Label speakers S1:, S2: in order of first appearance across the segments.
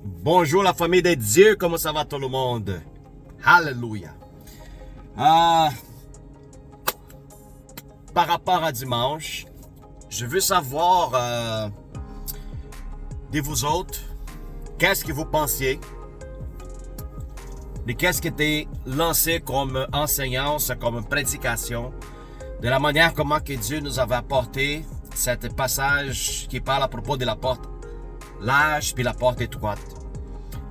S1: Bonjour la famille de Dieu, comment ça va tout le monde? Alléluia. Par rapport à dimanche, je veux savoir de vous autres, qu'est-ce que vous pensiez? De qu'est-ce qui était lancé comme enseignance, comme prédication, de la manière comment que Dieu nous avait apporté cet passage qui parle à propos de la porte large puis la porte étroite.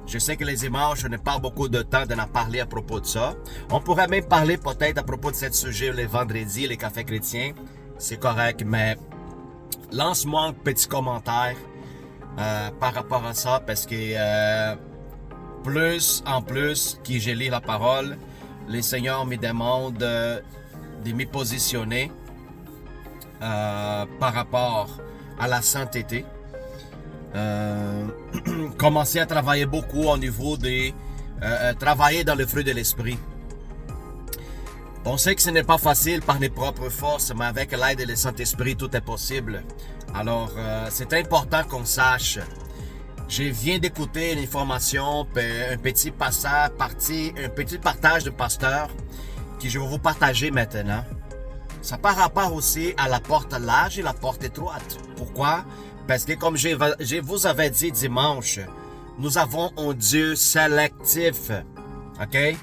S1: Je sais que les dimanches, je n'ai pas beaucoup de temps de en parler à propos de ça. On pourrait même parler peut-être à propos de ce sujet les vendredis, les cafés chrétiens. C'est correct, mais lance-moi un petit commentaire par rapport à ça parce que plus en plus que je lis la parole, le Seigneur me demande de me positionner par rapport à la sainteté. Commencer à travailler beaucoup au niveau de travailler dans le fruit de l'esprit. On sait que ce n'est pas facile par mes propres forces, mais avec l'aide du Saint-Esprit, tout est possible. Alors, c'est important qu'on sache. Je viens d'écouter une information, un petit partage de pasteur que je vais vous partager maintenant. Ça par rapport aussi à la porte large et la porte étroite. Pourquoi? Parce que comme je vous avais dit dimanche, nous avons un Dieu sélectif. OK?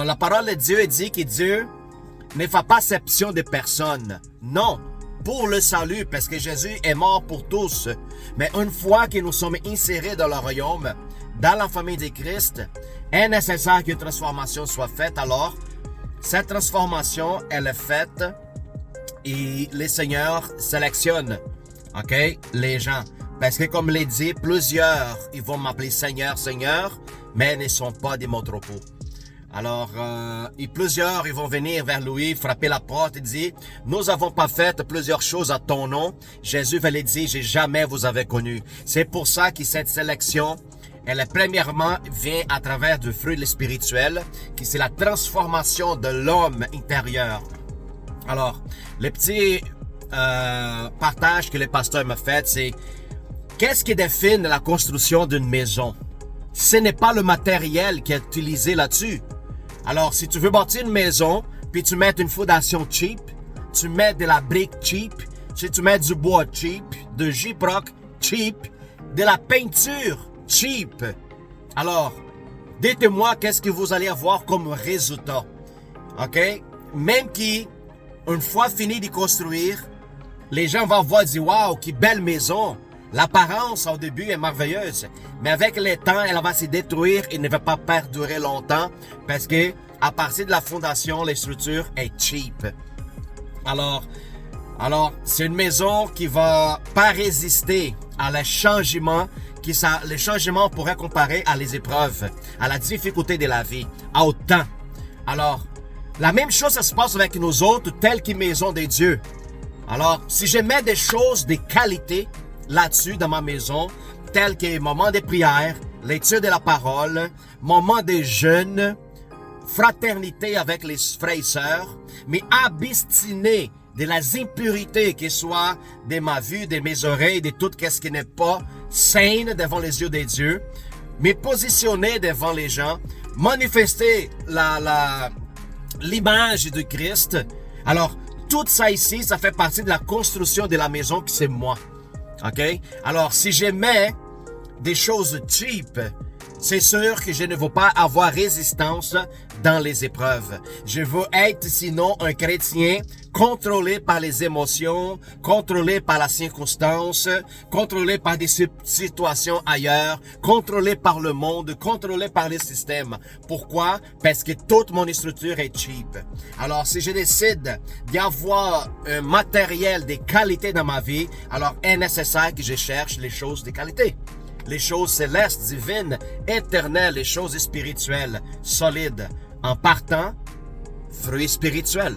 S1: La parole de Dieu dit que Dieu ne fait pas exception de personne. Non. Pour le salut, parce que Jésus est mort pour tous. Mais une fois que nous sommes insérés dans le royaume, dans la famille de Christ, est nécessaire qu'une transformation soit faite. Alors, cette transformation, elle est faite et le Seigneur sélectionne, OK, les gens. Parce que comme l'a dit, plusieurs, ils vont m'appeler Seigneur, Seigneur, mais ne sont pas de mon troupeau. Alors, plusieurs, ils vont venir vers lui, frapper la porte et dire, nous avons pas fait plusieurs choses à ton nom. Jésus va les dire, j'ai jamais vous avez connu. C'est pour ça que cette sélection, elle premièrement vient à travers du fruit spirituel, qui c'est la transformation de l'homme intérieur. Alors, le petit partage que le pasteur m'a fait, c'est qu'est-ce qui définit la construction d'une maison? Ce n'est pas le matériel qui est utilisé là-dessus. Alors, si tu veux bâtir une maison, puis tu mets une fondation cheap, tu mets de la brique cheap, si tu mets du bois cheap, de gyproc cheap, de la peinture cheap. Alors, dites-moi qu'est-ce que vous allez avoir comme résultat. OK? Même qui, une fois fini de construire, les gens vont voir et dire, waouh, quelle belle maison. L'apparence au début est merveilleuse, mais avec le temps, elle va se détruire et ne va pas perdurer longtemps parce que à partir de la fondation, les structures est cheap. Alors, c'est une maison qui va pas résister à les changements, les changements pourraient comparer à les épreuves, à la difficulté de la vie, au temps. Alors, la même chose ça se passe avec nous autres, telles que maison de Dieu. Alors, si je mets des choses de qualité là-dessus dans ma maison, tels que moment de prière, lecture de la parole, moment de jeûne, fraternité avec les frères et sœurs, mais abstiner de la impurité qui soit de ma vue, de mes oreilles, de tout ce qui n'est pas sain devant les yeux de Dieu, me positionner devant les gens, manifester l'image de Christ. Alors, tout ça ici, ça fait partie de la construction de la maison qui c'est moi. OK? Alors, si je mets des choses cheap, c'est sûr que je ne veux pas avoir résistance dans les épreuves. Je veux être sinon un chrétien contrôlé par les émotions, contrôlé par la circonstance, contrôlé par des situations ailleurs, contrôlé par le monde, contrôlé par les systèmes. Pourquoi? Parce que toute mon structure est cheap. Alors, si je décide d'avoir un matériel de qualité dans ma vie, alors est nécessaire que je cherche les choses de qualité. Les choses célestes, divines, éternelles, les choses spirituelles, solides. En partant, fruits spirituels.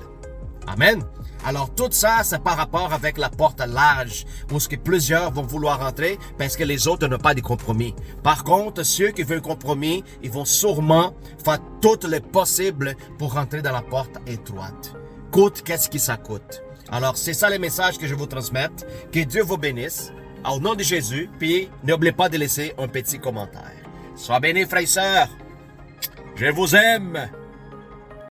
S1: Amen. Alors tout ça, c'est par rapport avec la porte large, où ce que plusieurs vont vouloir entrer parce que les autres n'ont pas de compromis. Par contre, ceux qui veulent compromis, ils vont sûrement faire tout le possible pour rentrer dans la porte étroite. Coûte, qu'est-ce que ça coûte? Alors, c'est ça le message que je vous transmette. Que Dieu vous bénisse. au nom de Jésus, puis n'oubliez pas de laisser un petit commentaire. Sois bénis, frères et sœurs. Je vous aime.